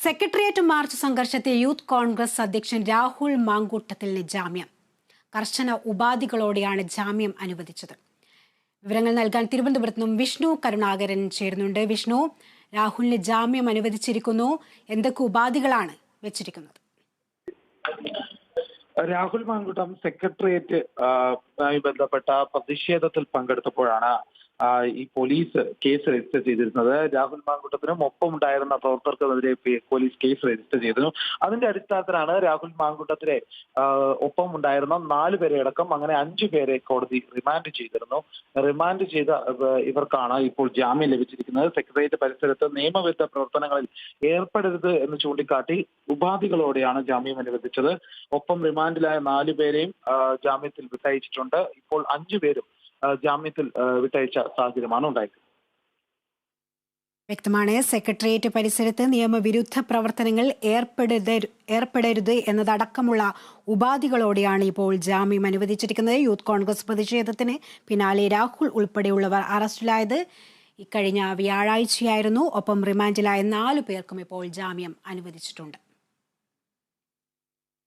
Secretariat March സംഘർഷത്തിൽ youth Congress അധ്യക്ഷൻ രാഹുൽ മാങ്കൂട്ടത്തിന് ജാമ്യം. കർശന ഉപാധികളോടെയാണ് ജാമ്യം അനുവദിച്ചത്. വിവരങ്ങൾ നൽകാൻ തിരുവനന്തപുരത്ത് നിന്നും വിഷ്ണു കരുണാകരൻ ചേരുന്നുണ്ട്. വിഷ്ണു, രാഹുലിന് ജാമ്യം അനുവദിച്ചിരിക്കുന്നു. എന്തൊക്കെ ഉപാധികളാണ് വെച്ചിരിക്കുന്നത്? രാഹുൽ മാങ്കൂട്ടം സെക്രട്ടേറിയറ്റ് ബന്ധപ്പെട്ട പ്രതിഷേധത്തിൽ പങ്കെടുത്തപ്പോഴാണ് ഈ പോലീസ് കേസ് രജിസ്റ്റർ ചെയ്തിരുന്നത്. രാഹുൽ മാങ്കൂട്ടത്തിനും ഒപ്പമുണ്ടായിരുന്ന പ്രവർത്തകർക്കെതിരെ പോലീസ് കേസ് രജിസ്റ്റർ ചെയ്തിരുന്നു. അതിന്റെ അടിസ്ഥാനത്തിലാണ് രാഹുൽ മാങ്കൂട്ടത്തിലെ ഒപ്പമുണ്ടായിരുന്ന 4 പേരെ അടക്കം അങ്ങനെ 5 പേരെ കോടതി റിമാൻഡ് ചെയ്തിരുന്നു. റിമാൻഡ് ചെയ്ത ഇവർക്കാണ് ഇപ്പോൾ ജാമ്യം ലഭിച്ചിരിക്കുന്നത്. സെക്രട്ടേറിയറ്റ് പരിസരത്ത് നിയമവിരുദ്ധ പ്രവർത്തനങ്ങളിൽ ഏർപ്പെടരുത് എന്ന് ചൂണ്ടിക്കാട്ടി ഉപാധികളോടെയാണ് ജാമ്യം അനുവദിച്ചത്. ഒപ്പം റിമാൻഡിലായ 4 പേരെയും ജാമ്യത്തിൽ വിട്ടയച്ചിട്ടുണ്ട്. ഇപ്പോൾ 5 പേരും ജാമ്യത്തിൽ വിട്ടയച്ച സാഹചര്യമാണ് ഉണ്ടായത്. വ്യക്തമാണ്. സെക്രട്ടേറിയറ്റ് പരിസരത്ത് നിയമവിരുദ്ധ പ്രവർത്തനങ്ങൾ ഏർപ്പെടരുത് എന്നതടക്കമുള്ള ഉപാധികളോടെയാണ് ഇപ്പോൾ ജാമ്യം അനുവദിച്ചിരിക്കുന്നത്. യൂത്ത് കോൺഗ്രസ് പ്രതിഷേധത്തിന് പിന്നാലെ രാഹുൽ ഉൾപ്പെടെയുള്ളവർ അറസ്റ്റിലായത് ഇക്കഴിഞ്ഞ വ്യാഴാഴ്ചയായിരുന്നു. ഒപ്പം റിമാൻഡിലായ 4 പേർക്കും ഇപ്പോൾ ജാമ്യം അനുവദിച്ചിട്ടുണ്ട്.